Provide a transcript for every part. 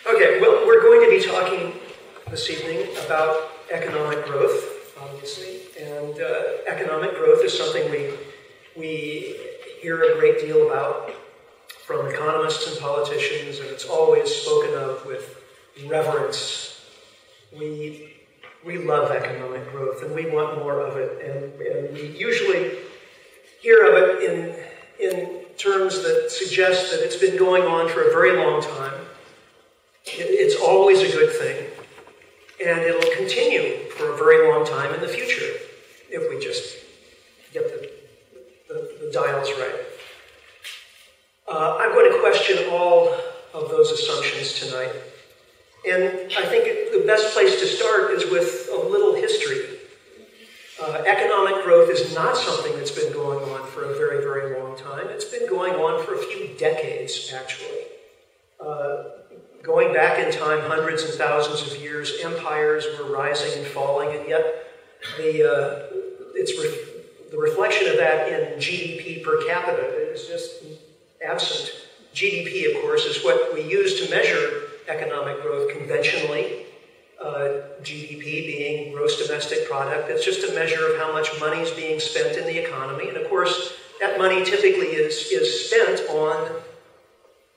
Okay, well, we're going to be talking this evening about economic growth, obviously, and economic growth is something we hear a great deal about from economists and politicians, and it's always spoken of with reverence. We love economic growth, and we want more of it, and we usually hear of it in terms that suggest that it's been going on for a very long time. It's always a good thing, and it'll continue for a very long time in the future if we just get the dials right. I'm going to question all of those assumptions tonight, and I think the best place to start is with a little history. Economic growth is not something that's been going on for a very, very long time. It's been going on for a few decades, actually. Going back in time, hundreds and thousands of years, empires were rising and falling, and yet the reflection of that in GDP per capita is just absent. GDP, of course, is what we use to measure economic growth conventionally. GDP being gross domestic product. It's just a measure of how much money is being spent in the economy, and of course, that money typically is spent on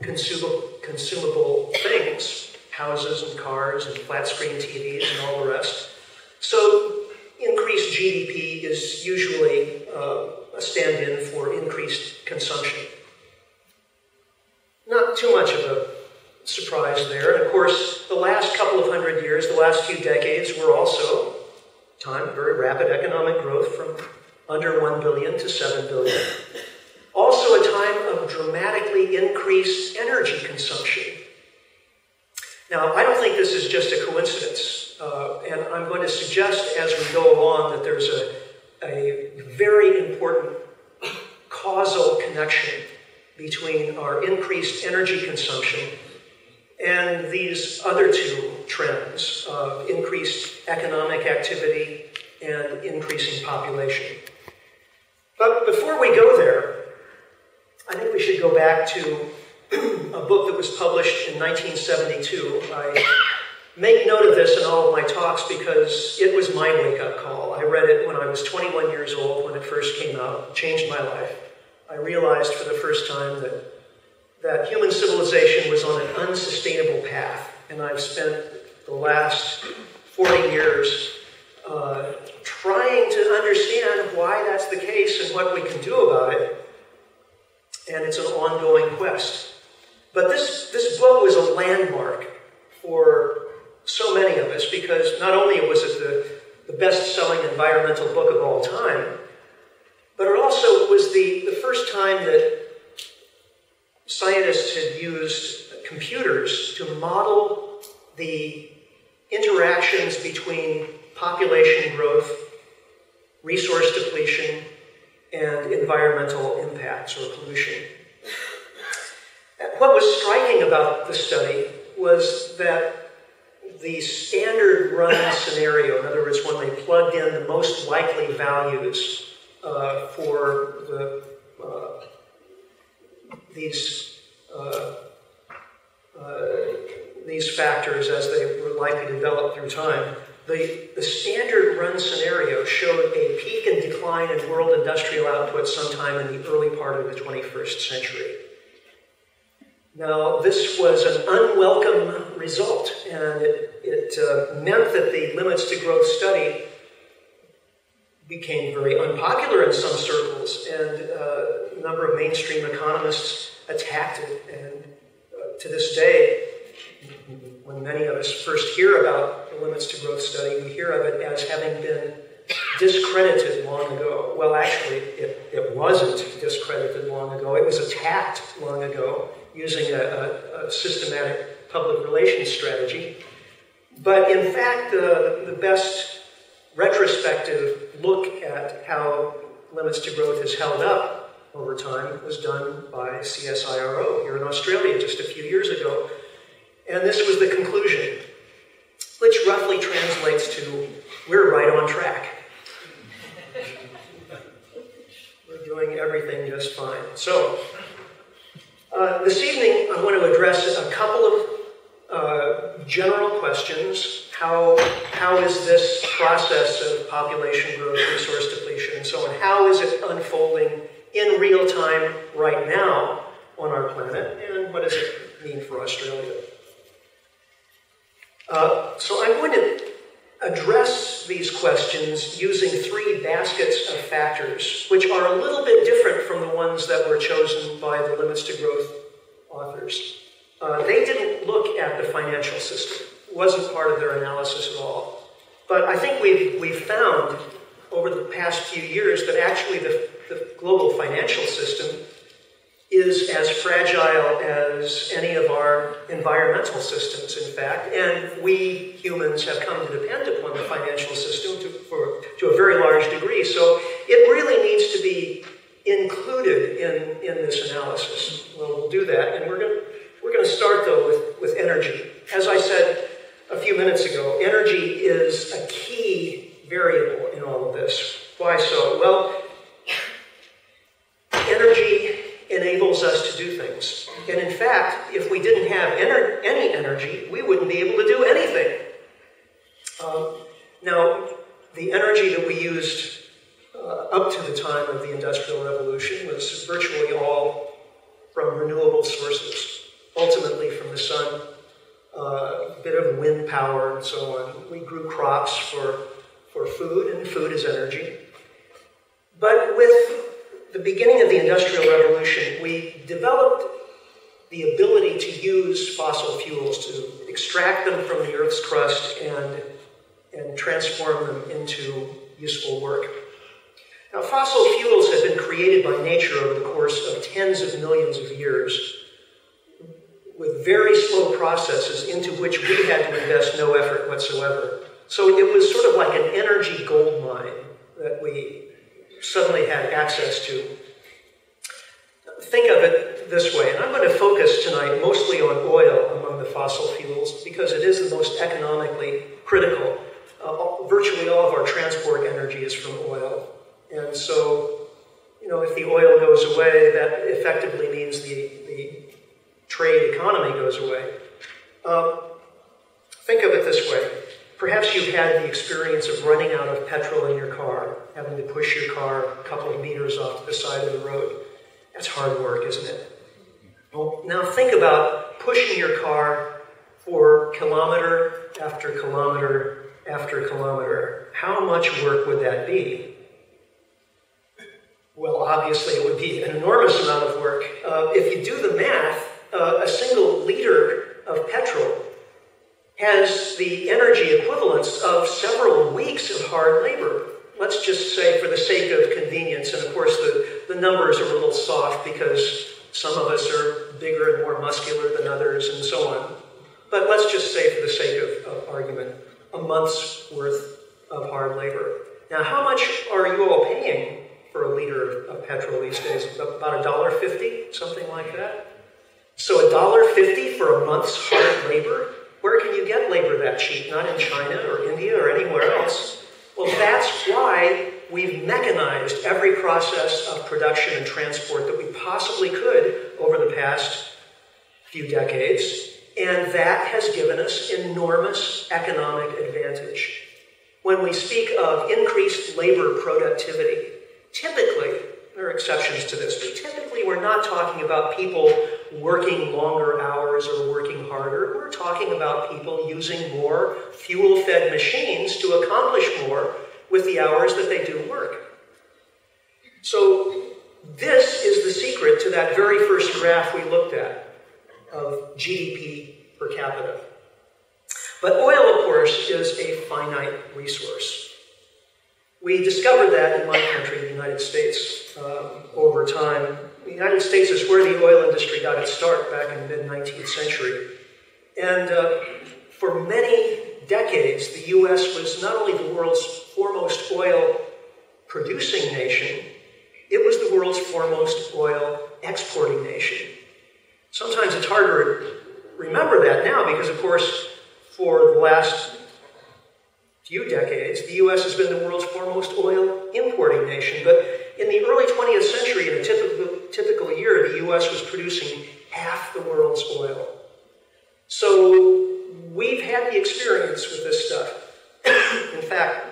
consumable things, houses and cars and flat screen TVs and all the rest. So increased GDP is usually a stand-in for increased consumption. Not too much of a surprise there. And of course, the last couple of hundred years, the last few decades were also time of very rapid economic growth from under 1 billion to 7 billion. Also a time of dramatically increased energy consumption. Now, I don't think this is just a coincidence, and I'm going to suggest as we go along that there's a very important causal connection between our increased energy consumption and these other two trends of increased economic activity and increasing population. But before we go there, I think we should go back to a book that was published in 1972. I make note of this in all of my talks because it was my wake-up call. I read it when I was 21 years old when it first came out. It changed my life. I realized for the first time that human civilization was on an unsustainable path, and I've spent the last 40 years trying to understand why that's the case and what we can do about it. And it's an ongoing quest. But this book was a landmark for so many of us because not only was it the best-selling environmental book of all time, but it also was the first time that scientists had used computers to model the interactions between population growth, resource depletion, and environmental impacts or pollution. What was striking about the study was that the standard run scenario, in other words, when they plugged in the most likely values for these factors as they were likely to develop through time, the standard run scenario showed a peak and decline in world industrial output sometime in the early part of the 21st century. Now, this was an unwelcome result, and it meant that the limits to growth study became very unpopular in some circles, and a number of mainstream economists attacked it. And to this day, when many of us first hear about the limits to growth study, we hear of it as having been discredited long ago. Well, actually, it wasn't discredited long ago. It was attacked long ago using a systematic public relations strategy. But in fact, the best retrospective look at how limits to growth has held up over time was done by CSIRO here in Australia just a few years ago. And this was the conclusion, which roughly translates to, we're right on track. We're doing everything just fine. So, this evening I want to address a couple general questions. How is this process of population growth, resource depletion, and so on, how is it unfolding in real time right now on our planet, and what does it mean for Australia? So I'm going to address these questions using three baskets of factors, which are a little bit different from the ones that were chosen by the Limits to Growth authors. They didn't look at the financial system. It wasn't part of their analysis at all. But I think we've found over the past few years that actually the global financial system is as fragile as any of our environmental systems, in fact, and we humans have come to depend upon the financial system to a very large degree. So it really needs to be included in this analysis. Well, we'll do that, and we're going to start though with energy. As I said a few minutes ago, energy is a key variable in all of this. Why so? Well, energy enables us to do things. And in fact, if we didn't have any energy, we wouldn't be able to do anything. Now, the energy that we used up to the time of the Industrial Revolution was virtually all from renewable sources, ultimately from the sun, a bit of wind power and so on. We grew crops for food, and food is energy. But with the beginning of the Industrial Revolution, we developed the ability to use fossil fuels, to extract them from the Earth's crust and transform them into useful work. Now, fossil fuels have been created by nature over the course of tens of millions of years with very slow processes into which we had to invest no effort whatsoever. So it was sort of like an energy gold mine that we suddenly had access to. Think of it this way, and I'm going to focus tonight mostly on oil among the fossil fuels because it is the most economically critical. Virtually all of our transport energy is from oil. And so, if the oil goes away, that effectively means the trade economy goes away. Think of it this way. Perhaps you've had the experience of running out of petrol in your car, having to push your car a couple of meters off to the side of the road. That's hard work, isn't it? Well, now think about pushing your car for kilometer after kilometer after kilometer. How much work would that be? Well, obviously it would be an enormous amount of work. If you do the math, a single liter of petrol has the energy equivalence of several weeks of hard labor. Let's just say for the sake of convenience, and of course the numbers are a little soft because some of us are bigger and more muscular than others and so on. But let's just say for the sake of argument, a month's worth of hard labor. Now, how much are you all paying for a liter of petrol these days? About $1.50, something like that? So $1.50 for a month's hard labor? Where can you get labor that cheap? Not in China or India or anywhere else. Well, that's why we've mechanized every process of production and transport that we possibly could over the past few decades, and that has given us enormous economic advantage. When we speak of increased labor productivity, typically, there are exceptions to this, but typically we're not talking about people working longer hours or working harder. We're talking about people using more fuel-fed machines to accomplish more with the hours that they do work. So this is the secret to that very first graph we looked at of GDP per capita. But oil, of course, is a finite resource. We discovered that in my country, the United States, over time. The United States is where the oil industry got its start back in the mid-19th century. And for many decades, the U.S. was not only the world's foremost oil-producing nation, it was the world's foremost oil-exporting nation. Sometimes it's hard to remember that now because, of course, for the last few decades, the U.S. has been the world's foremost oil-importing nation. But in the early 20th century, in a typical year, the U.S. was producing half the world's oil. So we've had the experience with this stuff. In fact,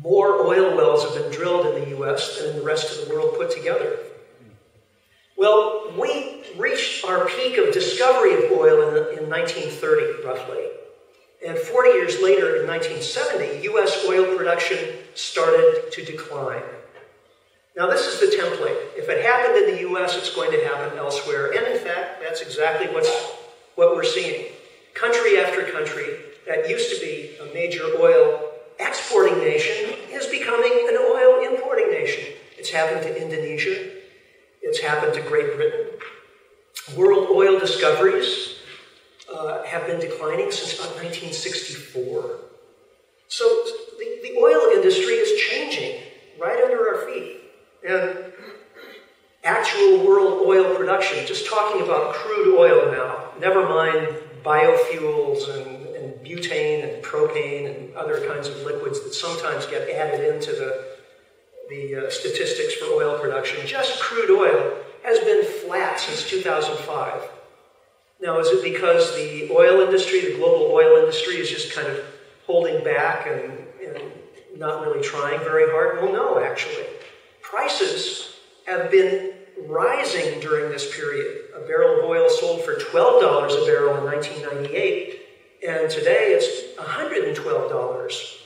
more oil wells have been drilled in the US than in the rest of the world put together. Well, we reached our peak of discovery of oil in 1930, roughly. And 40 years later, in 1970, US oil production started to decline. Now, this is the template. If it happened in the US, it's going to happen elsewhere. And in fact, that's exactly what we're seeing. Country after country that used to be a major oil exporting nation is becoming an oil importing nation. It's happened to Indonesia. It's happened to Great Britain. World oil discoveries have been declining since about 1964. So the oil industry is changing right under our feet. And actual world oil production, just talking about crude oil now, never mind biofuels and butane and propane and other kinds of liquids that sometimes get added into the statistics for oil production. Just crude oil has been flat since 2005. Now, is it because the oil industry, the global oil industry, is just kind of holding back and not really trying very hard? Well, no, actually. Prices have been rising during this period. A barrel of oil sold for $12 a barrel in 1998, and today it's $112.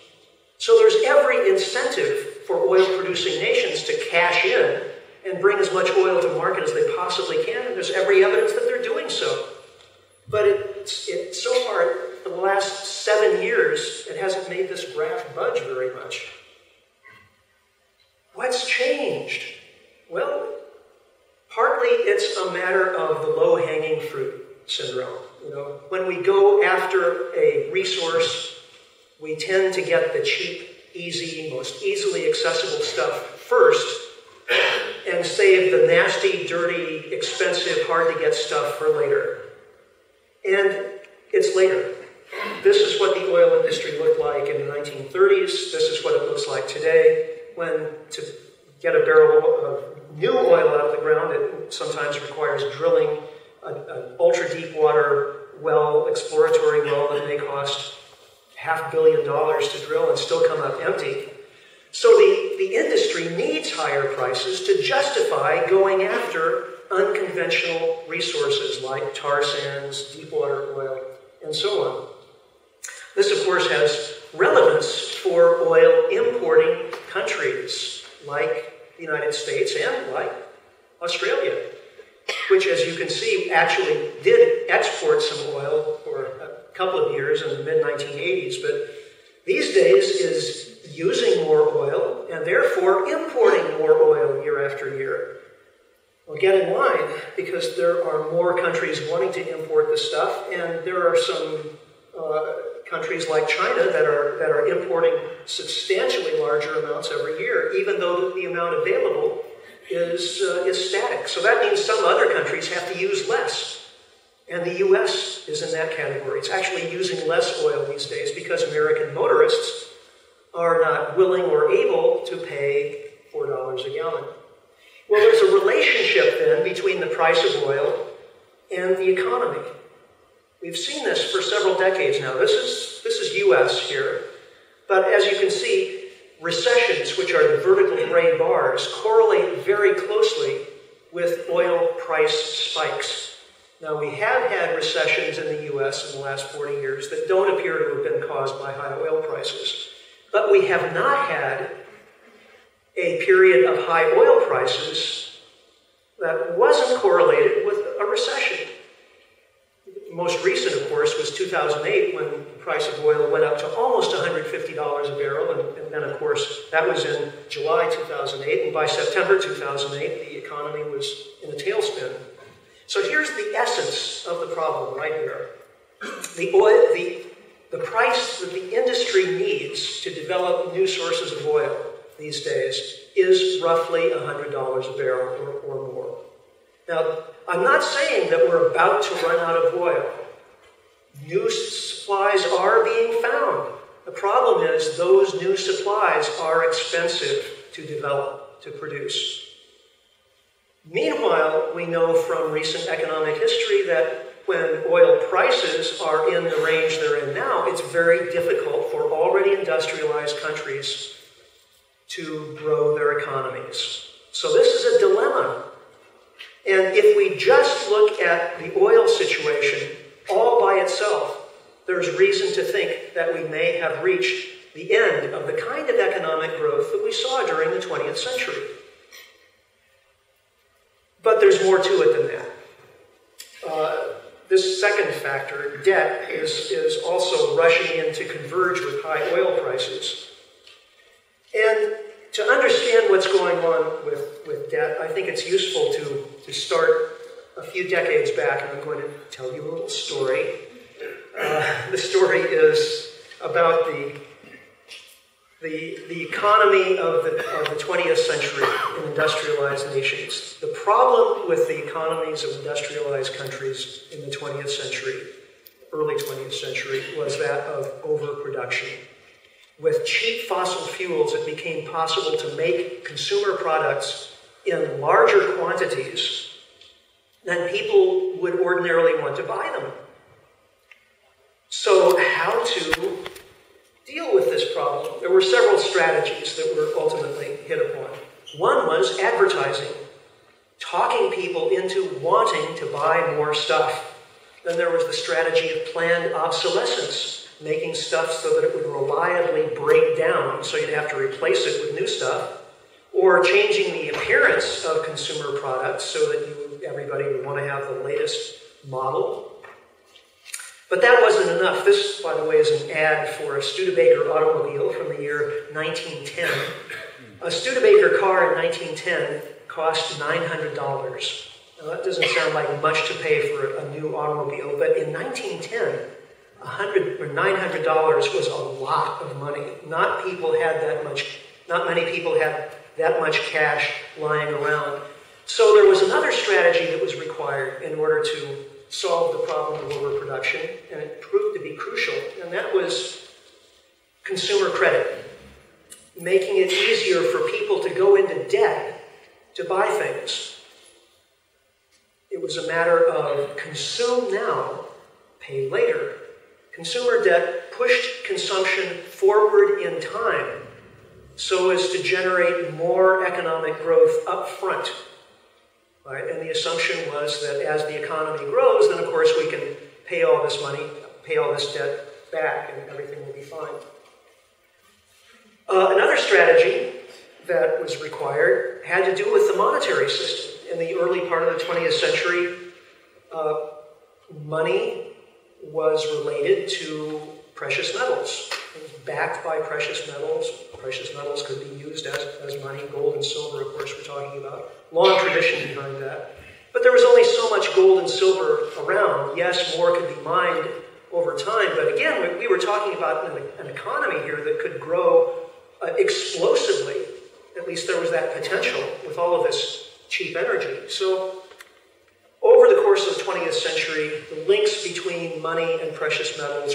So there's every incentive for oil-producing nations to cash in and bring as much oil to market as they possibly can, and there's every evidence that they're doing so. But so far, for the last 7 years, it hasn't made this graph budge very much. What's changed? Well, partly it's a matter of the low-hanging fruit syndrome. You know, when we go after a resource, we tend to get the cheap, easy, most easily accessible stuff first and save the nasty, dirty, expensive, hard-to-get stuff for later. And it's later. This is what the oil industry looked like in the 1930s. This is what it looks like today. When to get a barrel of new oil out of the ground, it sometimes requires drilling an ultra-deep water well, exploratory well that may cost $500 million to drill and still come up empty. So the industry needs higher prices to justify going after unconventional resources like tar sands, deep water oil, and so on. This, of course, has relevance for oil importing countries like the United States and like Australia, which, as you can see, actually did export some oil for a couple of years in the mid-1980s, but these days is using more oil and therefore importing more oil year after year. Well, get in line, because there are more countries wanting to import this stuff, and there are some countries like China that are importing substantially larger amounts every year, even though the amount available is static. So that means some other countries have to use less. And the US is in that category. It's actually using less oil these days because American motorists are not willing or able to pay $4 a gallon. Well, there's a relationship then between the price of oil and the economy. We've seen this for several decades now. This is US here. But as you can see, recessions, which are the vertical gray bars, correlate very closely with oil price spikes. Now, we have had recessions in the US in the last 40 years that don't appear to have been caused by high oil prices. But we have not had a period of high oil prices that wasn't correlated with a recession. The most recent, of course, was 2008, when the price of oil went up to almost $150 a barrel, and then, of course, that was in July 2008, and by September 2008, the economy was in a tailspin. So here's the essence of the problem right here. The price that the industry needs to develop new sources of oil these days is roughly $100 a barrel or more. Now, I'm not saying that we're about to run out of oil. New supplies are being found. The problem is those new supplies are expensive to develop, to produce. Meanwhile, we know from recent economic history that when oil prices are in the range they're in now, it's very difficult for already industrialized countries to grow their economies. So this is a dilemma. And if we just look at the oil situation all by itself, there's reason to think that we may have reached the end of the kind of economic growth that we saw during the 20th century. But there's more to it than that. This second factor, debt, is also rushing in to converge with high oil prices. And to understand what's going on with debt, I think it's useful to start a few decades back, and I'm going to tell you a little story. The story is about the economy of the 20th century in industrialized nations. The problem with the economies of industrialized countries in the 20th century, early 20th century, was that of overproduction. With cheap fossil fuels, it became possible to make consumer products in larger quantities than people would ordinarily want to buy them. So how to deal with this problem? There were several strategies that were ultimately hit upon. One was advertising, talking people into wanting to buy more stuff. Then there was the strategy of planned obsolescence, making stuff so that it would reliably break down, so you'd have to replace it with new stuff, or changing the appearance of consumer products so that everybody would want to have the latest model. But that wasn't enough. This, by the way, is an ad for a Studebaker automobile from the year 1910. A Studebaker car in 1910 cost $900. Now, that doesn't sound like much to pay for a new automobile, but in 1910, $900 was a lot of money. Not many people had that much cash lying around. So there was another strategy that was required in order to solve the problem of overproduction, and it proved to be crucial, and that was consumer credit. Making it easier for people to go into debt to buy things. It was a matter of consume now, pay later. Consumer debt pushed consumption forward in time so as to generate more economic growth up front. Right? And the assumption was that as the economy grows, then of course we can pay all this money, pay all this debt back, and everything will be fine. Another strategy that was required had to do with the monetary system. In the early part of the 20th century, money was related to precious metals. It was backed by precious metals. Precious metals could be used as money. Gold and silver, of course, we're talking about. Long tradition behind that. But there was only so much gold and silver around. Yes, more could be mined over time, but again, we were talking about an economy here that could grow explosively. At least there was that potential with all of this cheap energy. So over the course of the 20th century, the links between money and precious metals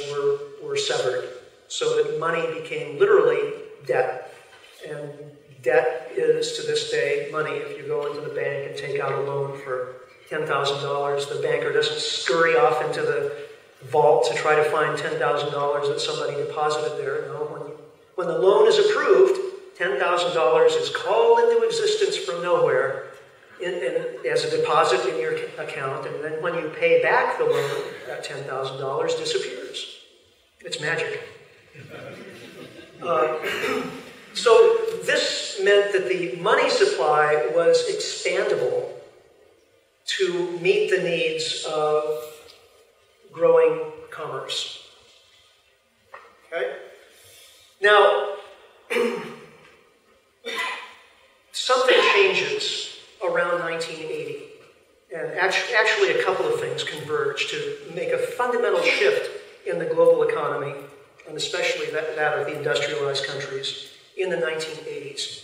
were severed, so that money became literally debt. And debt is, to this day, money. If you go into the bank and take out a loan for $10,000, the banker doesn't scurry off into the vault to try to find $10,000 that somebody deposited there. No, when the loan is approved, $10,000 is called into existence from nowhere as a deposit in your account, and then when you pay back the loan, that $10,000 disappears. It's magic. So this meant that the money supply was expandable to meet the needs of growing commerce. Okay? Now, something changes around 1980. And actually a couple of things converge to make a fundamental shift in the global economy, and especially that of the industrialized countries, in the 1980s.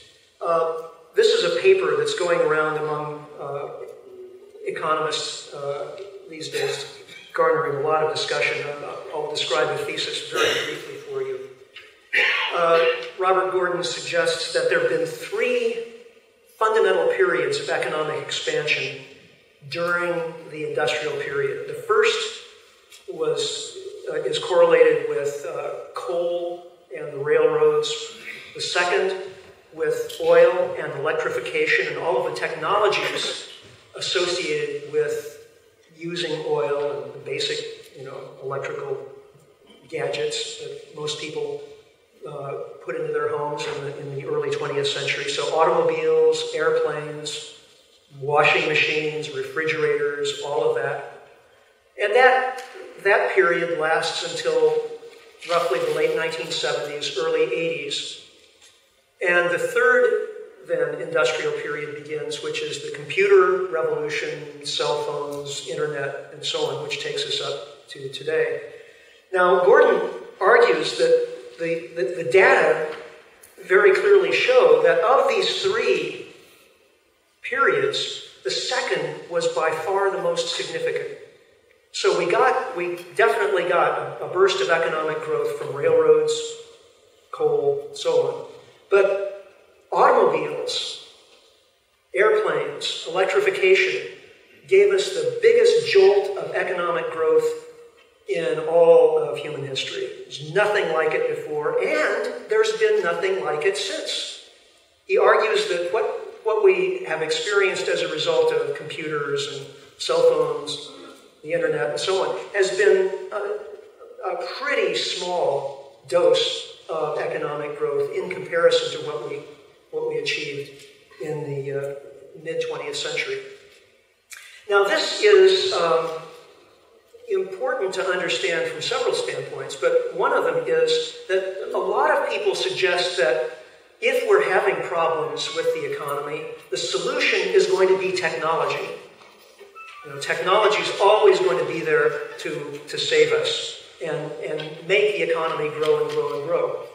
This is a paper that's going around among economists these days, garnering a lot of discussion. I'll describe the thesis very briefly for you. Robert Gordon suggests that there have been three fundamental periods of economic expansion during the industrial period. The first is correlated with coal and the railroads. The second with oil and electrification and all of the technologies associated with using oil and the basic, electrical gadgets that most people put into their homes in the early 20th century. So automobiles, airplanes, washing machines, refrigerators, all of that. And that period lasts until roughly the late 1970s, early 80s. And the third, then, industrial period begins, which is the computer revolution, cell phones, internet, and so on, which takes us up to today. Now, Gordon argues that the data very clearly show that of these three periods, the second was by far the most significant. So we definitely got a burst of economic growth from railroads, coal, so on. But automobiles, airplanes, electrification gave us the biggest jolt of economic growth in all of human history. There's nothing like it before, and there's been nothing like it since. He argues that what we have experienced as a result of computers and cell phones, the internet, and so on, has been a pretty small dose of economic growth in comparison to what we achieved in the mid-20th century. Now, this is important to understand from several standpoints, but one of them is that a lot of people suggest that if we're having problems with the economy, the solution is going to be technology. Technology is always going to be there to save us and make the economy grow and grow and grow.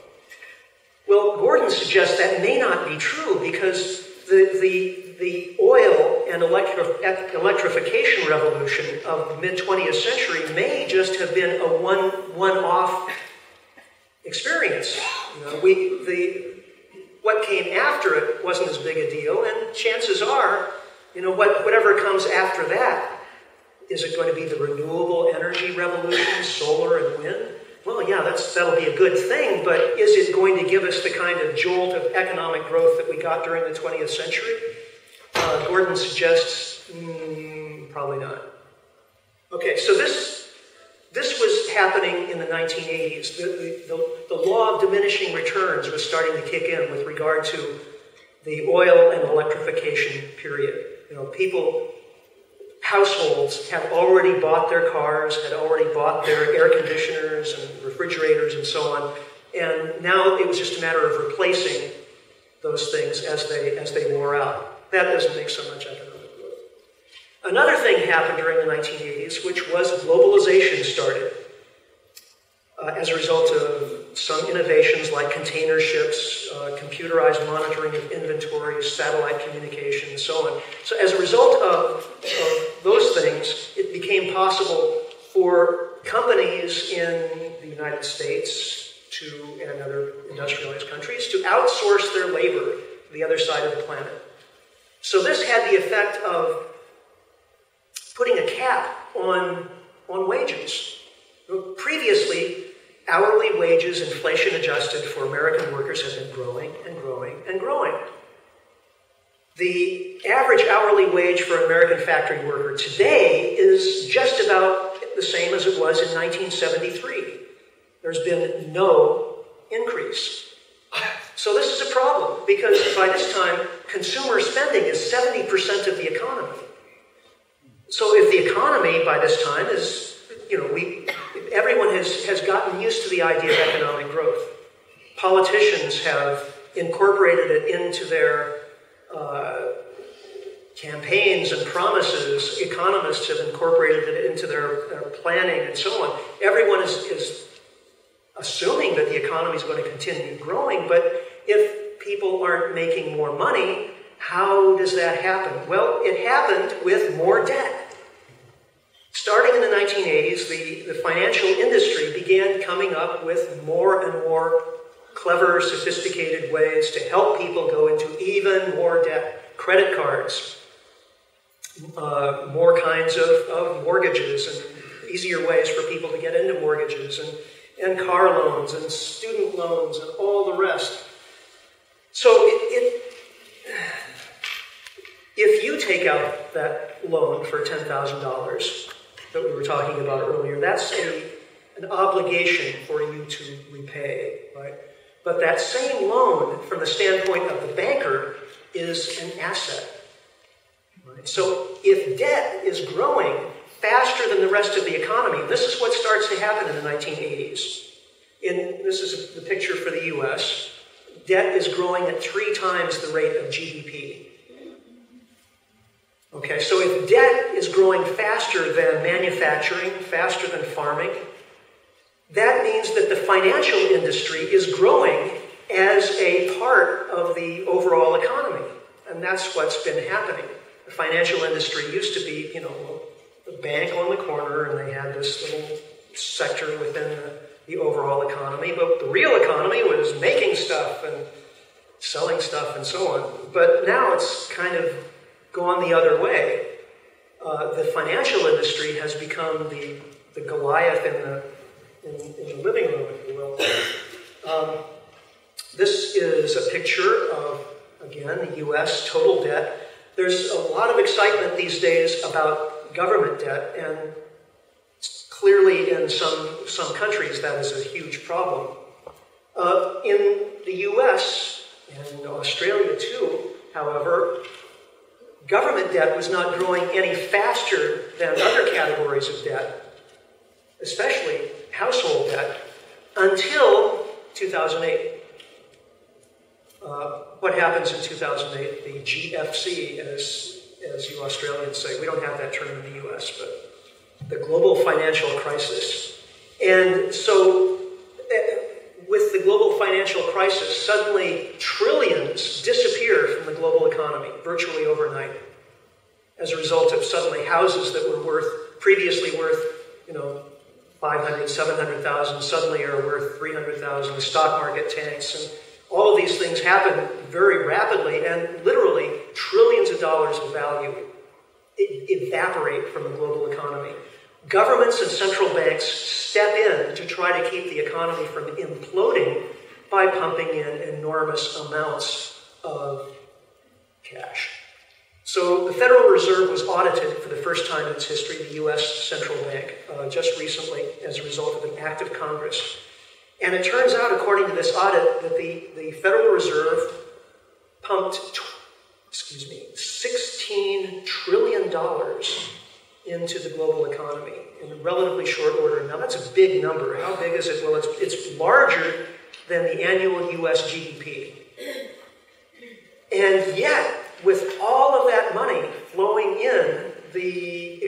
Well, Gordon suggests that may not be true because the oil and electrification revolution of the mid-20th century may just have been a one-off experience. What came after it wasn't as big a deal, and chances are, whatever comes after that, is it going to be the renewable energy revolution, solar and wind? Well, yeah, that'll be a good thing, but is it going to give us the kind of jolt of economic growth that we got during the 20th century? Gordon suggests, probably not. Okay, so this was happening in the 1980s. The law of diminishing returns was starting to kick in with regard to the oil and electrification period. Households had already bought their cars, had already bought their air conditioners and refrigerators and so on, and now it was just a matter of replacing those things as they wore out. That doesn't make so much economic growth. Another thing happened during the 1980s, which was globalization started as a result of some innovations like container ships, computerized monitoring of inventories, satellite communication, and so on. So as a result of those things, it became possible for companies in the United States and other industrialized countries to outsource their labor to the other side of the planet. So this had the effect of putting a cap on wages. Previously, hourly wages, inflation adjusted for American workers, has been growing and growing and growing. The average hourly wage for an American factory worker today is just about the same as it was in 1973. There's been no increase. So this is a problem because by this time, consumer spending is 70% of the economy. So if the economy by this time is, everyone has gotten used to the idea of economic growth. Politicians have incorporated it into their campaigns and promises. Economists have incorporated it into their planning and so on. Everyone is assuming that the economy is going to continue growing, but if people aren't making more money, how does that happen? Well, it happened with more debt. Starting in the 1980s, the financial industry began coming up with more and more clever, sophisticated ways to help people go into even more debt. Credit cards, more kinds of mortgages and easier ways for people to get into mortgages and car loans and student loans and all the rest. So if you take out that loan for $10,000 that we were talking about earlier, that's an obligation for you to repay, right? But that same loan, from the standpoint of the banker, is an asset. Right? So if debt is growing faster than the rest of the economy, this is what starts to happen in the 1980s. This is the picture for the US. Debt is growing at 3 times the rate of GDP. Okay, so if debt is growing faster than manufacturing, faster than farming, that means that the financial industry is growing as a part of the overall economy. And that's what's been happening. The financial industry used to be, a bank on the corner, and they had this little sector within the overall economy. But the real economy was making stuff and selling stuff and so on. But now it's kind of gone the other way. The financial industry has become the Goliath in the living room, if you will. This is a picture of, again, the U.S. total debt. There's a lot of excitement these days about government debt, and clearly in some countries that is a huge problem. In the U.S. and Australia too, however, government debt was not growing any faster than other categories of debt, especially household debt, until 2008. What happens in 2008? The GFC, as you Australians say. We don't have that term in the US, but the global financial crisis. And so with the global financial crisis, suddenly trillions disappear from the global economy, virtually overnight, as a result of suddenly houses that were previously worth, 500, 700,000, suddenly are worth 300,000. The stock market tanks, and all of these things happen very rapidly, and literally trillions of dollars of value evaporate from the global economy. Governments and central banks step in to try to keep the economy from imploding by pumping in enormous amounts of cash. So the Federal Reserve was audited for the first time in its history, the U.S. Central Bank, just recently as a result of an act of Congress. And it turns out, according to this audit, that the Federal Reserve pumped, $16 trillion into the global economy in relatively short order. Now, that's a big number. How big is it? Well, it's larger than the annual U.S. GDP. And yet, with all of that money flowing in, the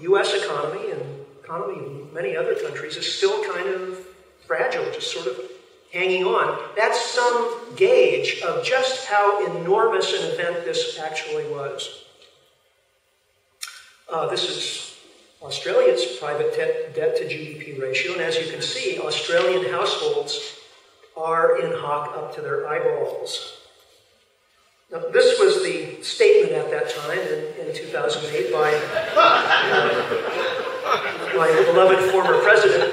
U.S. economy and economy of many other countries is still kind of fragile, just sort of hanging on. That's some gauge of just how enormous an event this actually was. This is Australia's private debt to GDP ratio, and as you can see, Australian households are in hock up to their eyeballs. Now, this was the statement at that time in 2008 by my beloved former president.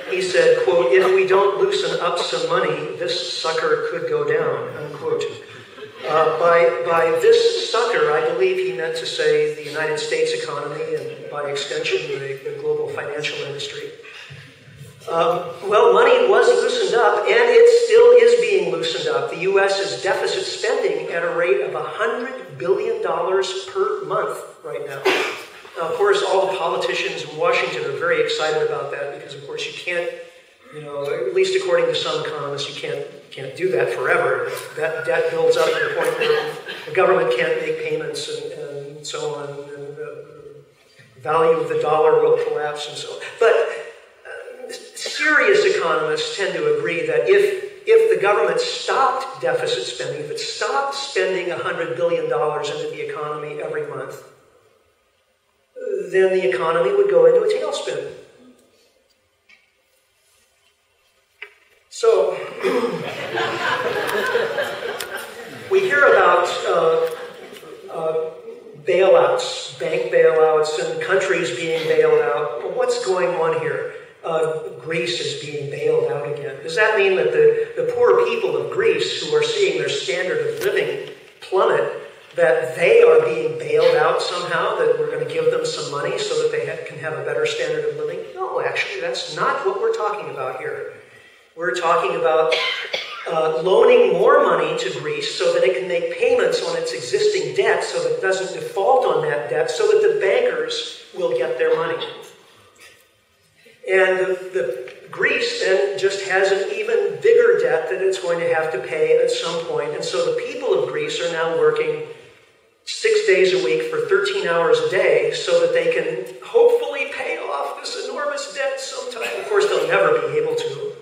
He said, quote, "If we don't loosen up some money, this sucker could go down," unquote. By this sucker, I believe he meant to say the United States economy and, by extension, the global financial industry. Well, money was loosened up, and it still is being loosened up. The U.S. is deficit spending at a rate of $100 billion per month right now. Now, of course, all the politicians in Washington are very excited about that because, of course, you can't, at least according to some economists, you can't do that forever. That debt builds up to the point where the government can't make payments and so on, and the value of the dollar will collapse and so on. But serious economists tend to agree that if the government stopped deficit spending, if it stopped spending $100 billion into the economy every month, then the economy would go into a tailspin. So, we hear about going on here? Greece is being bailed out again. Does that mean that the poor people of Greece who are seeing their standard of living plummet, that they are being bailed out somehow, that we're going to give them some money so that they can have a better standard of living? No, actually, that's not what we're talking about here. We're talking about loaning more money to Greece so that it can make payments on its existing debt so that it doesn't default on that debt, so that the bankers will get their money. And the Greece then just has an even bigger debt that it's going to have to pay at some point. And so the people of Greece are now working 6 days a week for 13 hours a day so that they can hopefully pay off this enormous debt sometime. Of course, they'll never be able to.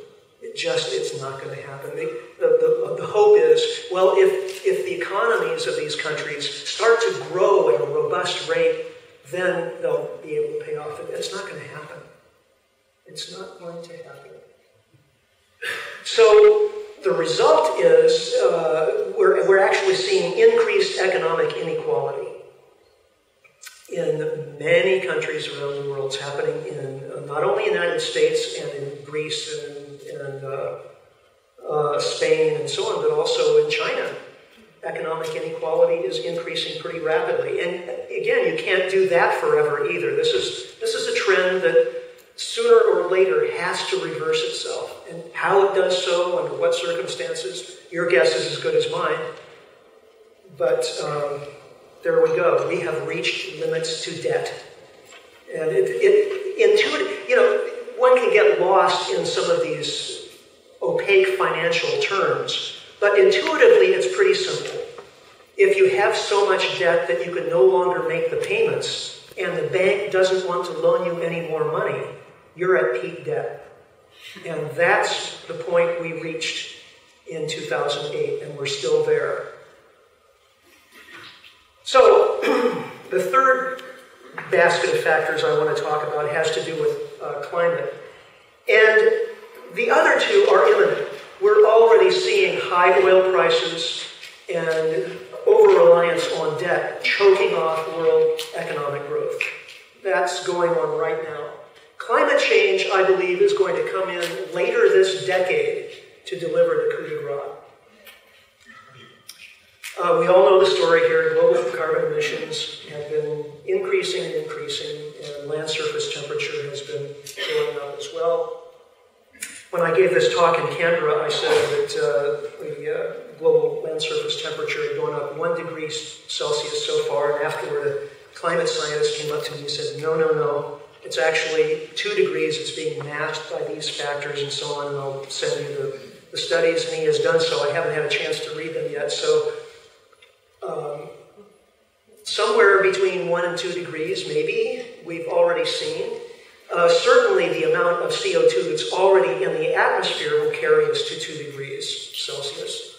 It's not going to happen. The hope is, well, if the economies of these countries start to grow at a robust rate, then they'll be able to pay off it. It's not going to happen. It's not going to happen. So the result is we're actually seeing increased economic inequality in many countries around the world. It's happening in not only the United States and in Greece and Spain and so on, but also in China. Economic inequality is increasing pretty rapidly. And again, you can't do that forever either. This is a trend that sooner or later has to reverse itself. And how it does so, under what circumstances, your guess is as good as mine. But there we go. We have reached limits to debt. And one can get lost in some of these opaque financial terms, but intuitively it's pretty simple. If you have so much debt that you can no longer make the payments, and the bank doesn't want to loan you any more money, you're at peak debt. And that's the point we reached in 2008, and we're still there. So, the third basket of factors I want to talk about has to do with climate. And the other two are imminent. We're already seeing high oil prices and over-reliance on debt choking off world economic growth. That's going on right now. Climate change, I believe, is going to come in later this decade to deliver the coup de grace. We all know the story here. Global carbon emissions have been increasing and increasing, and land surface temperature has been going up as well. When I gave this talk in Canberra, I said that the global land surface temperature had gone up 1 degree Celsius so far, and afterward a climate scientist came up to me and said, no, it's actually 2 degrees. It's being masked by these factors and so on, and I'll send you the studies, and he has done so. I haven't had a chance to read them yet, so somewhere between 1 and 2 degrees, maybe, we've already seen. Certainly the amount of CO2 that's already in the atmosphere will carry us to 2 degrees Celsius.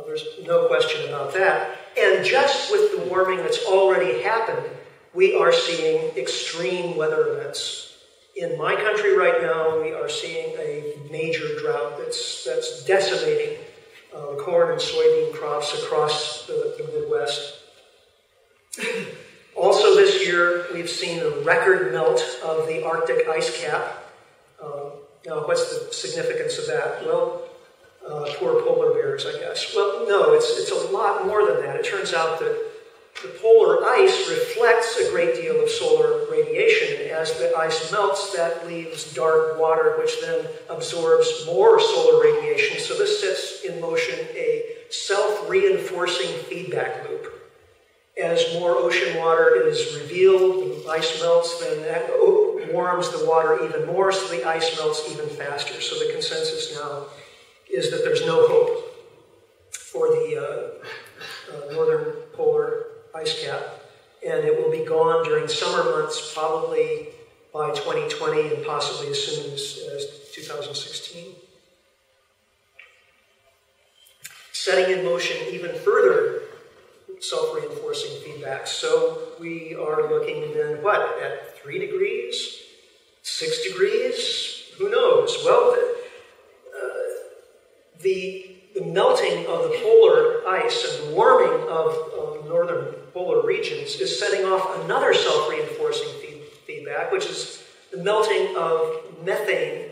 There's no question about that. And just with the warming that's already happened, we are seeing extreme weather events. In my country right now, we are seeing a major drought that's decimating corn and soybean crops across the Midwest. Also this year, we've seen a record melt of the Arctic ice cap. Now, what's the significance of that? Well, poor polar bears, I guess. Well, no, it's a lot more than that. It turns out that the polar ice reflects a great deal of solar radiation, and as the ice melts, that leaves dark water, which then absorbs more solar radiation. So this sets in motion a self-reinforcing feedback loop. As more ocean water is revealed, the ice melts, then that warms the water even more, so the ice melts even faster. So the consensus now is that there's no hope for the northern polar ice cap, and it will be gone during summer months, probably by 2020 and possibly as soon as 2016. Setting in motion even further self-reinforcing feedback. So we are looking then, what, at 3 degrees? 6 degrees? Who knows? Well, the melting of the polar ice and the warming of northern polar regions is setting off another self-reinforcing feedback, which is the melting of methane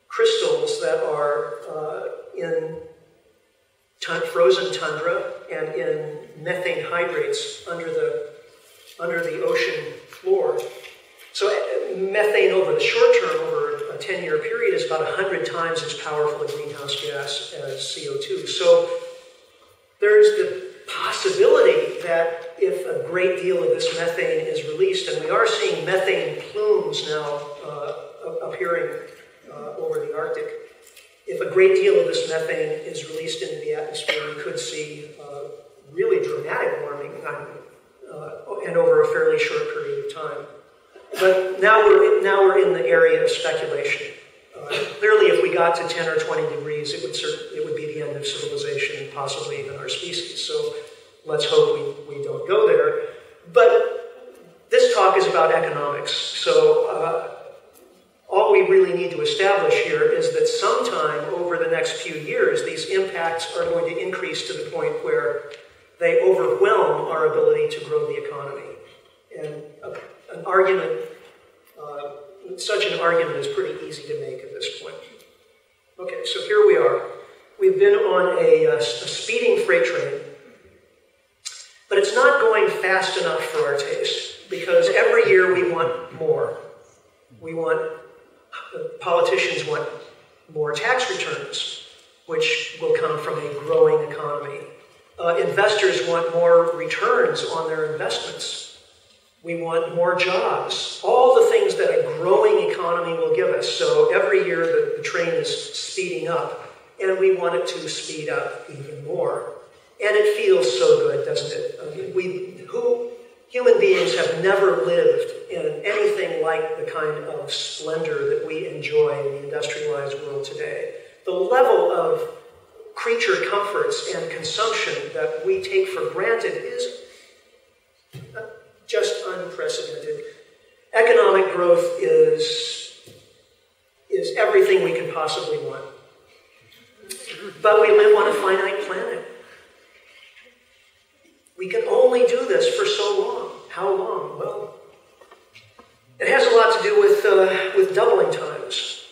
crystals that are in frozen tundra and in methane hydrates under the ocean floor. So methane over the short term, over a 10-year period, is about 100 times as powerful a greenhouse gas as CO2. So there's the possibility that if a great deal of this methane is released, and we are seeing methane plumes now appearing over the Arctic, if a great deal of this methane is released into the atmosphere, we could see really dramatic warming and over a fairly short period of time. But now we're in the area of speculation. Clearly, if we got to 10 or 20 degrees, it would be the end of civilization and possibly even our species. So let's hope we don't go there. But this talk is about economics. So all we really need to establish here is that sometime over the next few years, these impacts are going to increase to the point where they overwhelm our ability to grow the economy. And such an argument is pretty easy to make at this point. Okay, so here we are. We've been on a speeding freight train, but it's not going fast enough for our taste, because every year we want more. Politicians want more tax returns, which will come from a growing economy. Investors want more returns on their investments. We want more jobs, all the things that a growing economy will give us. So every year the train is speeding up, and we want it to speed up even more. And it feels so good, doesn't it? I mean, human beings have never lived in anything like the kind of splendor that we enjoy in the industrialized world today. The level of creature comforts and consumption that we take for granted is just unprecedented. Economic growth is everything we can possibly want. But we live on a finite planet. We can only do this for so long. How long? Well, it has a lot to do with doubling times.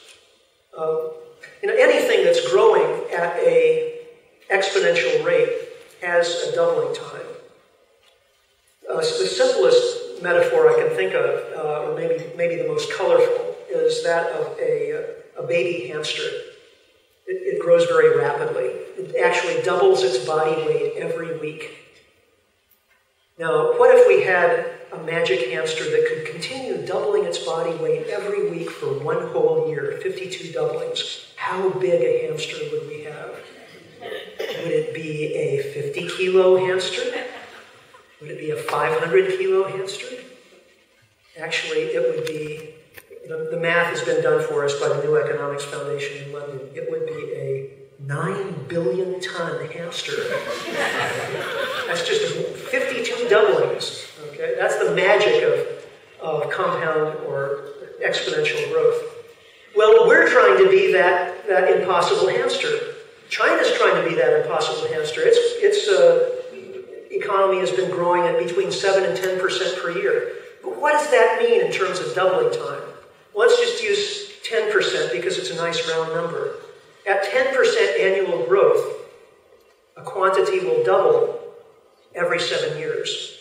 Anything that's growing at an exponential rate has a doubling time. The simplest metaphor I can think of, or maybe the most colorful, is that of a baby hamster. It grows very rapidly. It actually doubles its body weight every week. Now, what if we had a magic hamster that could continue doubling its body weight every week for one whole year, 52 doublings? How big a hamster would we have? Would it be a 50-kilo hamster? Would it be a 500-kilo hamster? Actually, it would be, the math has been done for us by the New Economics Foundation in London. It would be a 9 billion ton hamster. That's just 52 doublings. Okay? That's the magic of compound or exponential growth. Well, we're trying to be that impossible hamster. China's trying to be that impossible hamster. Its economy has been growing at between 7 and 10% per year. But what does that mean in terms of doubling time? Well, let's just use 10% because it's a nice round number. At 10% annual growth, a quantity will double every 7 years.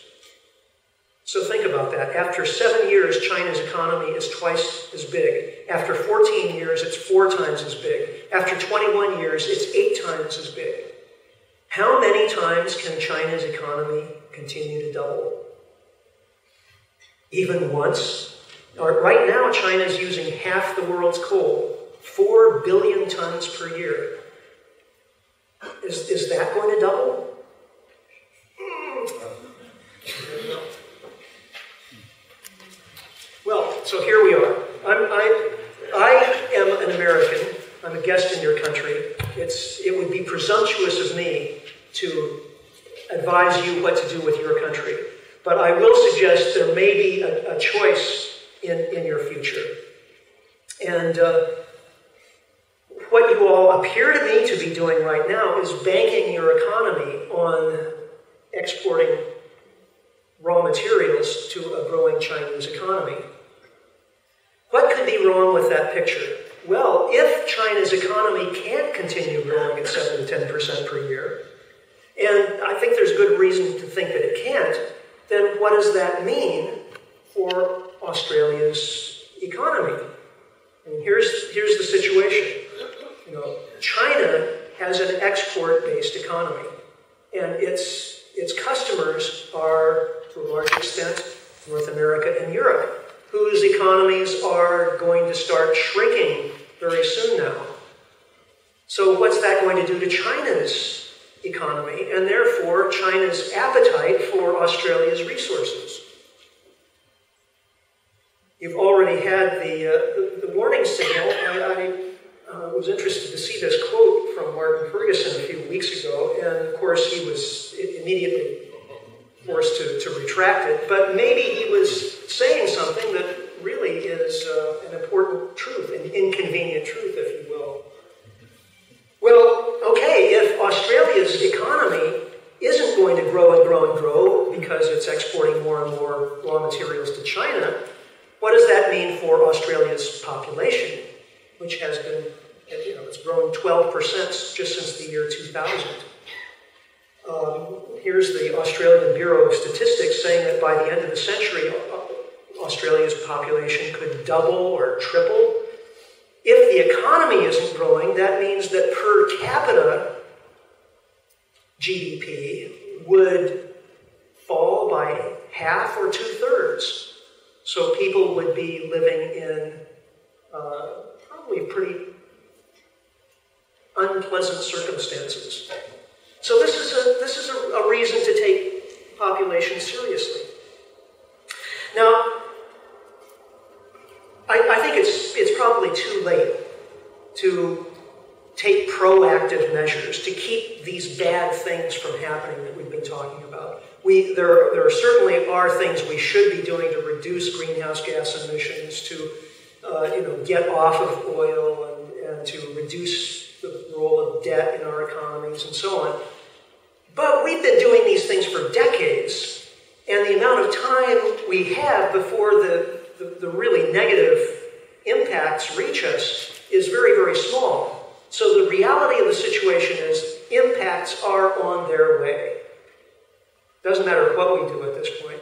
So think about that. After 7 years, China's economy is twice as big. After 14 years, it's 4 times as big. After 21 years, it's 8 times as big. How many times can China's economy continue to double? Even once? Right now, China's using half the world's coal, 4 billion tons per year. Is that going to double? Well, so here we are. I am an American. I'm a guest in your country. It would be presumptuous of me to advise you what to do with your country. But I will suggest there may be a choice in your future. And what you all appear to me to be doing right now is banking your economy on exporting raw materials to a growing Chinese economy. What can be wrong with that picture? Well, if China's economy can't continue growing at 7 to 10% per year, and I think there's good reason to think that it can't, then what does that mean for Australia's economy? And here's the situation. China has an export-based economy, and its customers are, to a large extent, North America and Europe, whose economies are going to start shrinking very soon now. So what's that going to do to China's economy, and therefore China's appetite for Australia's resources? You've already had the warning signal. I was interested to see this quote from Martin Ferguson a few weeks ago, and of course he was immediately forced to retract it, but maybe he was saying something that really is an important truth, an inconvenient truth, if you will. Well, okay, if Australia's economy isn't going to grow and grow and grow because it's exporting more and more raw materials to China, what does that mean for Australia's population, which has been, it's grown 12% just since the year 2000. Here's the Australian Bureau of Statistics saying that by the end of the century, Australia's population could double or triple. If the economy isn't growing, that means that per capita GDP would fall by half or 2/3. So people would be living in probably pretty unpleasant circumstances. So this is a reason to take population seriously. Now, I think it's probably too late to take proactive measures to keep these bad things from happening that we've been talking about. There certainly are things we should be doing to reduce greenhouse gas emissions, to get off of oil and to reduce the role of debt in our economies and so on. But we've been doing these things for decades, and the amount of time we have before the really negative impacts reach us is very, very small. So the reality of the situation is impacts are on their way. Doesn't matter what we do at this point.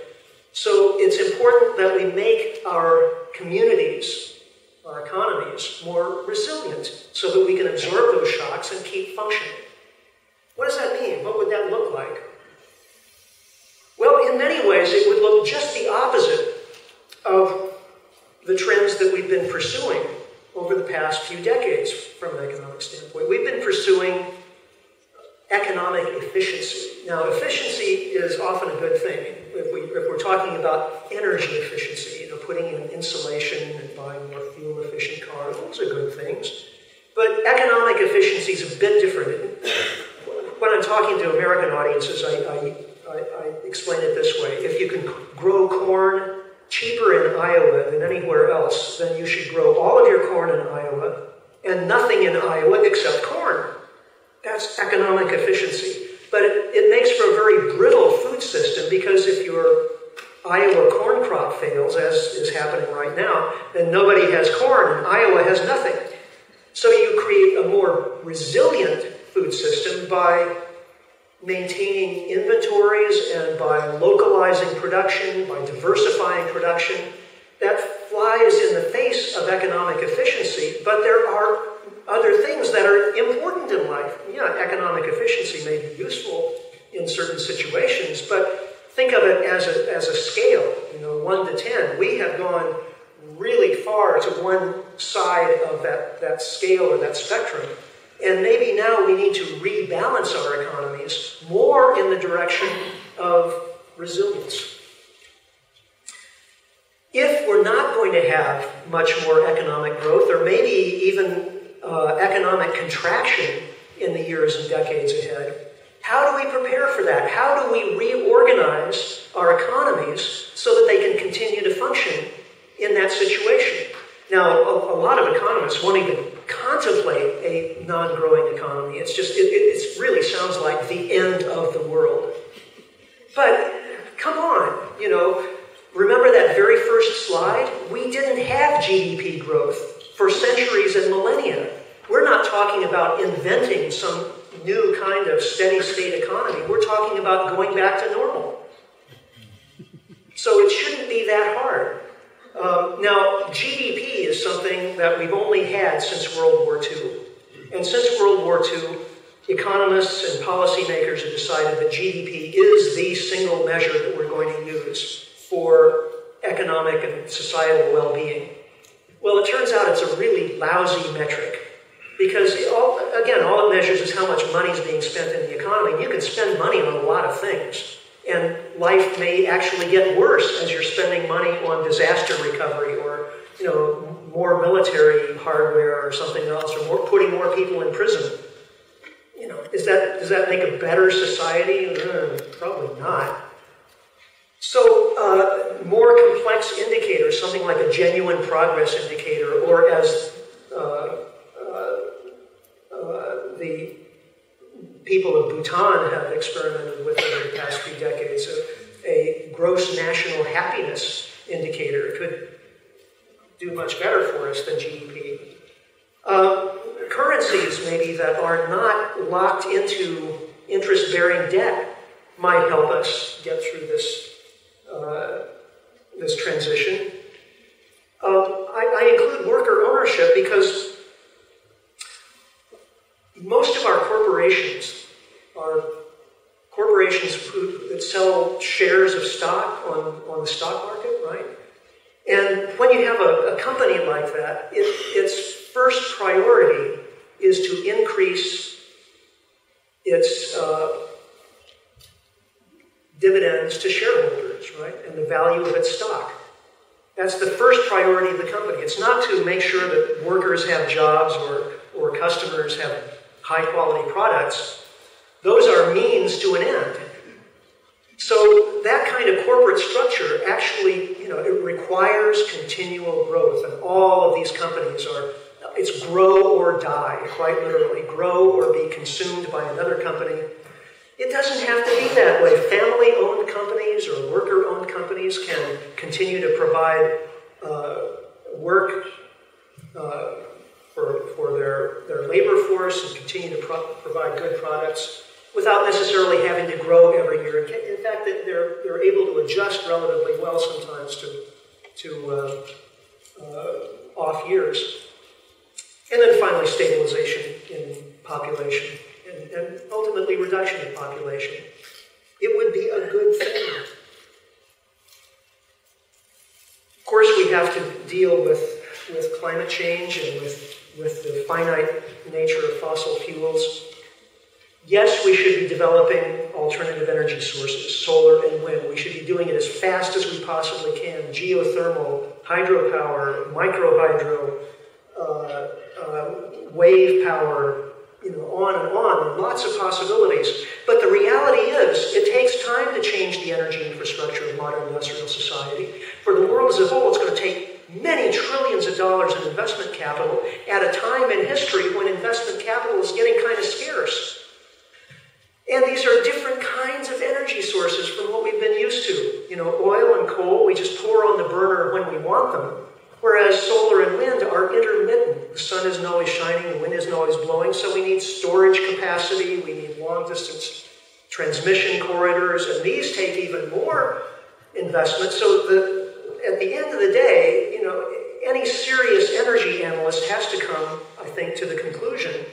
So it's important that we make our communities, our economies, more resilient so that we can absorb those shocks and keep functioning. What does that mean? What would that look like? Well, in many ways, it would look just the opposite of the trends that we've been pursuing over the past few decades from an economic standpoint. We've been pursuing economic efficiency. Now, efficiency is often a good thing. If we're talking about energy efficiency, putting in insulation and buying more fuel-efficient cars, those are good things. But economic efficiency is a bit different. When I'm talking to American audiences, I explain it this way. If you can grow corn cheaper in Iowa than anywhere else, then you should grow all of your corn in Iowa and nothing in Iowa except corn. That's economic efficiency. But it makes for a very brittle food system, because if your Iowa corn crop fails, as is happening right now, then nobody has corn and Iowa has nothing. So you create a more resilient food system by maintaining inventories and by localizing production, by diversifying production. That flies in the face of economic efficiency, but there are other things that are important in life. Yeah, economic efficiency may be useful in certain situations, but think of it as a scale, 1 to 10. We have gone really far to one side of that scale or that spectrum. And maybe now we need to rebalance our economies more in the direction of resilience. If we're not going to have much more economic growth, or maybe even economic contraction in the years and decades ahead, how do we prepare for that? How do we reorganize our economies so that they can continue to function in that situation? Now, a lot of economists won't even contemplate a non-growing economy. It's just, it really sounds like the end of the world. But come on, Remember that very first slide? We didn't have GDP growth for centuries and millennia. We're not talking about inventing some new kind of steady state economy. We're talking about going back to normal. So it shouldn't be that hard. Now, GDP is something that we've only had since World War II. And since World War II, economists and policymakers have decided that GDP is the single measure that we're going to use for economic and societal well-being. Well, it turns out it's a really lousy metric because, all it measures is how much money is being spent in the economy. You can spend money on a lot of things, and life may actually get worse as you're spending money on disaster recovery or, more military hardware or something else, or putting more people in prison. Does that make a better society? Probably not. So more complex indicators, something like a genuine progress indicator, or as the people of Bhutan have experimented with over the past few decades, a gross national happiness indicator could do much better for us than GDP. Currencies, maybe, that are not locked into interest-bearing debt might help us get through this transition. I include worker ownership because most of our corporations are corporations that sell shares of stock on the stock market, right? And when you have a company like that, its first priority is to increase its dividends to shareholders, right? And the value of its stock. That's the first priority of the company. It's not to make sure that workers have jobs or customers have high-quality products. Those are means to an end. So that kind of corporate structure actually, it requires continual growth. And all of these companies it's grow or die, quite literally. Grow or be consumed by another company. It doesn't have to be that way. Family-owned companies or worker-owned companies can continue to provide work for their labor force and continue to provide good products without necessarily having to grow every year. In fact, they're able to adjust relatively well sometimes to off years. And then finally, stabilization in population and ultimately reduction in population. It would be a good thing. Of course, we have to deal with climate change and with the finite nature of fossil fuels. Yes, we should be developing alternative energy sources, solar and wind. We should be doing it as fast as we possibly can. Geothermal, hydropower, microhydro, wave power, on and on, lots of possibilities. But the reality is, it takes time to change the energy infrastructure of modern industrial society. For the world as a whole, it's going to take many trillions of dollars in investment capital at a time in history when investment capital is getting kind of scarce. And these are different kinds of energy sources from what we've been used to. Oil and coal, we just pour on the burner when we want them. Whereas solar and wind are intermittent. The sun isn't always shining, the wind isn't always blowing, so we need storage capacity, we need long-distance transmission corridors, and these take even more investment. So at the end of the day, any serious energy analyst has to come, I think, to the conclusion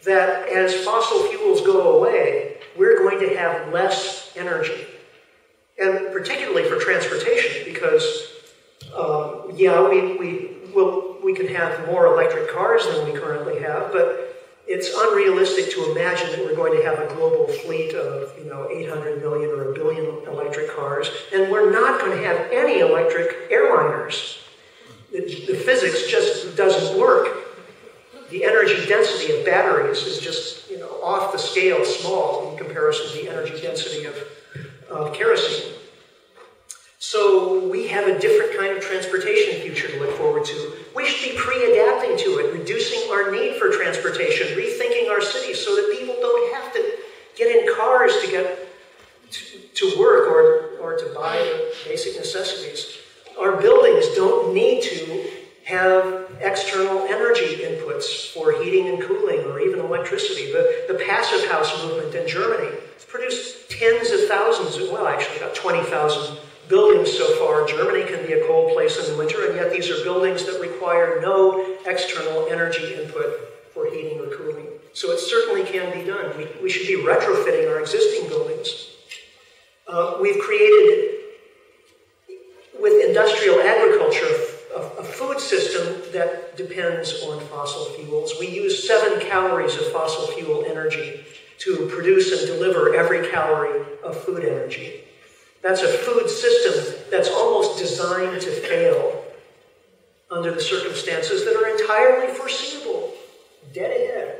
that as fossil fuels go away, we're going to have less energy. And particularly for transportation, because we can have more electric cars than we currently have, but it's unrealistic to imagine that we're going to have a global fleet of 800 million or 1 billion electric cars, and we're not going to have any electric airliners. The physics just doesn't work. The energy density of batteries is just off the scale small in comparison to the energy density of kerosene. So we have a different kind of transportation future to look forward to. We should be pre-adapting to it, reducing our need for transportation, rethinking our cities so that people don't have to get in cars to get to work or to buy the basic necessities. Our buildings don't need to have external energy inputs for heating and cooling or even electricity. The passive house movement in Germany has produced tens of thousands, well, actually about 20,000 buildings so far. Germany can be a cold place in the winter, and yet these are buildings that require no external energy input for heating or cooling. So it certainly can be done. We should be retrofitting our existing buildings. We've created, with industrial agriculture, a food system that depends on fossil fuels. We use 7 calories of fossil fuel energy to produce and deliver every calorie of food energy. That's a food system that's almost designed to fail under the circumstances that are entirely foreseeable, dead ahead.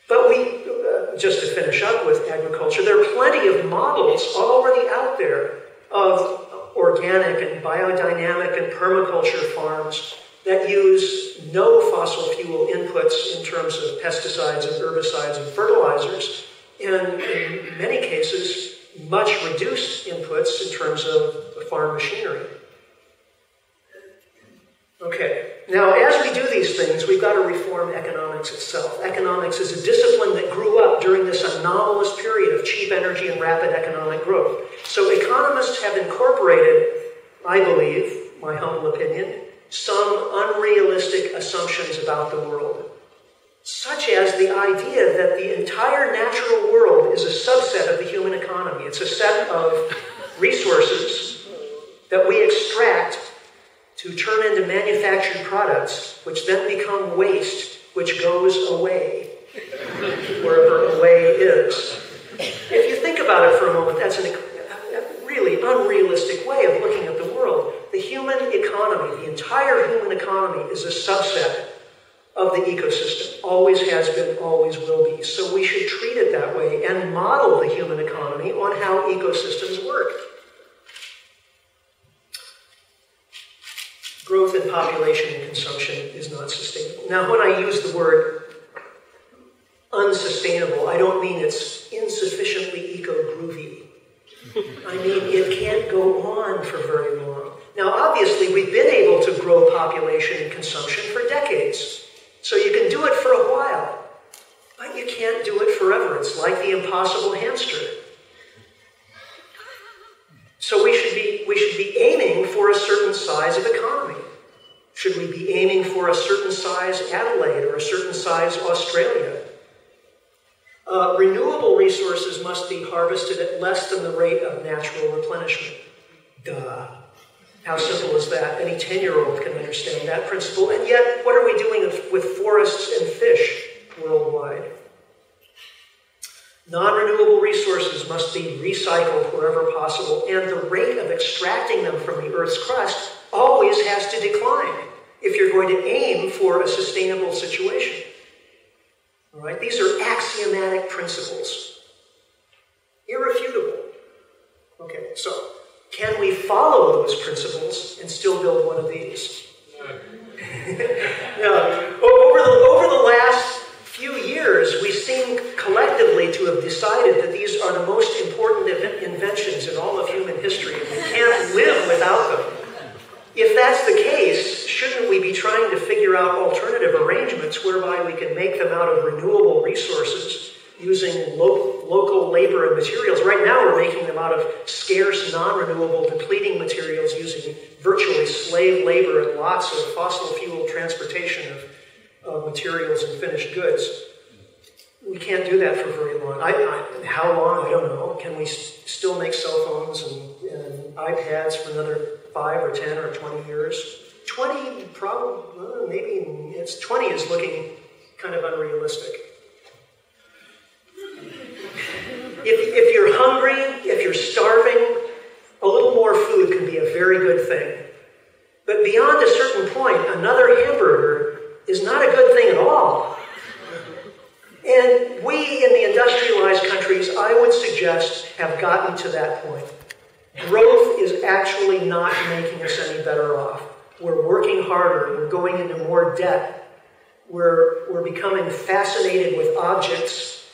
But just to finish up with agriculture, there are plenty of models already out there of organic and biodynamic and permaculture farms that use no fossil fuel inputs in terms of pesticides and herbicides and fertilizers, and in many cases, much reduced inputs in terms of farm machinery. Okay, now as we do these things, we've got to reform economics itself. Economics is a discipline that grew up during this anomalous period of cheap energy and rapid economic growth. So economists have incorporated, I believe, my humble opinion, some unrealistic assumptions about the world, such as the idea that the entire natural world is a subset of the human economy. It's a set of resources that we extract to turn into manufactured products, which then become waste, which goes away, wherever away is. If you think about it for a moment, that's a really unrealistic way of looking at the world. The human economy, the entire human economy, is a subset of the ecosystem. Always has been, always will be. So we should treat it that way and model the human economy on how ecosystems work. Growth in population and consumption is not sustainable. Now, when I use the word unsustainable, I don't mean it's insufficiently eco-groovy. I mean it can't go on for very long. Now, obviously, we've been able to grow population and consumption for decades. So you can do it for a while, but you can't do it forever. It's like the impossible hamster. So we should be aiming for a certain size of economy. Should we be aiming for a certain size Adelaide or a certain size Australia? Renewable resources must be harvested at less than the rate of natural replenishment. Duh. How simple is that? Any 10-year-old can understand that principle. And yet, what are we doing with forests and fish worldwide? Non-renewable resources must be recycled wherever possible, and the rate of extracting them from the Earth's crust always has to decline if you're going to aim for a sustainable situation. All right? These are axiomatic principles. Irrefutable. Okay, so can we follow those principles and still build one of these? No. Over the last few years, we seem collectively to have decided that these are the most important inventions in all of human history, and we can't live without them. If that's the case, shouldn't we be trying to figure out alternative arrangements whereby we can make them out of renewable resources using local labor and materials? Right now, we're making them out of scarce, non-renewable, depleting materials using virtually slave labor and lots of fossil fuel transportation of materials and finished goods. We can't do that for very long. How long? I don't know. Can we still make cell phones and iPads for another 5 or 10 or 20 years? 20, probably, maybe 20 is looking kind of unrealistic. If you're hungry, if you're starving, a little more food can be a very good thing. But beyond a certain point, another hamburger is not a good thing at all. And we in the industrialized countries, I would suggest, have gotten to that point. Growth is actually not making us any better off. We're working harder, we're going into more debt, we're becoming fascinated with objects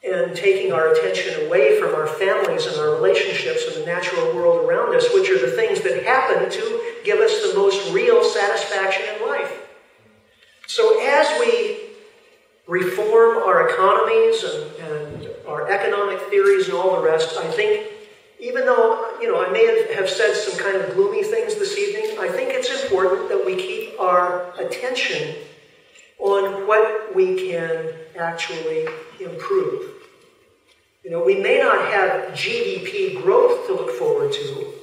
and taking our attention away from our families and our relationships and the natural world around us, which are the things that happen to give us the most real satisfaction in life. So as we reform our economies and our economic theories and all the rest, I think, even though I may have said some kind of gloomy things this evening, I think it's important that we keep our attention on what we can actually improve. We may not have GDP growth to look forward to,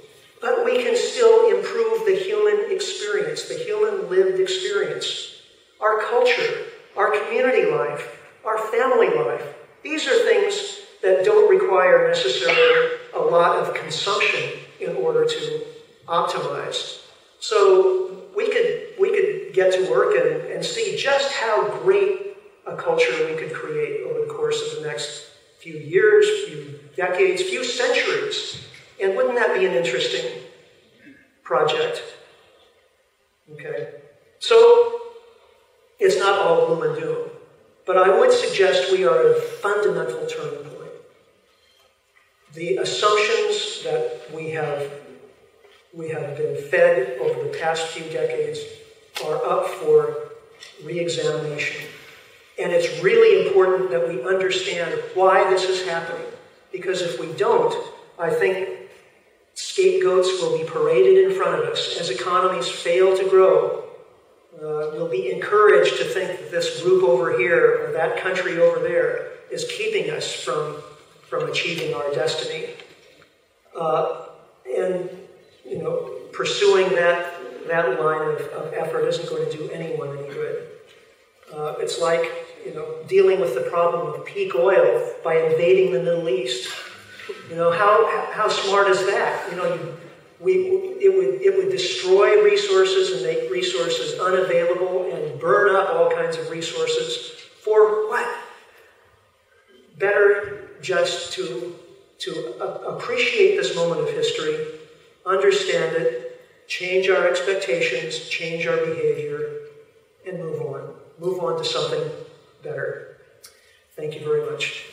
but we can still improve the human experience, the human lived experience, our culture, our community life, our family life. These are things that don't require necessarily a lot of consumption in order to optimize. So we could get to work and see just how great a culture we could create over the course of the next few years, few decades, few centuries. And wouldn't that be an interesting project? Okay. So it's not all gloom and doom, but I would suggest we are at a fundamental turning point. The assumptions that we have been fed over the past few decades are up for re-examination. And it's really important that we understand why this is happening. Because if we don't, I think scapegoats will be paraded in front of us. As economies fail to grow, we'll be encouraged to think that this group over here or that country over there is keeping us from achieving our destiny. And pursuing that line of effort isn't going to do anyone any good. It's like dealing with the problem of peak oil by invading the Middle East. How smart is that? It would destroy resources and make resources unavailable and burn up all kinds of resources for what? Better just to appreciate this moment of history, understand it, change our expectations, change our behavior, and move on. Move on to something better. Thank you very much.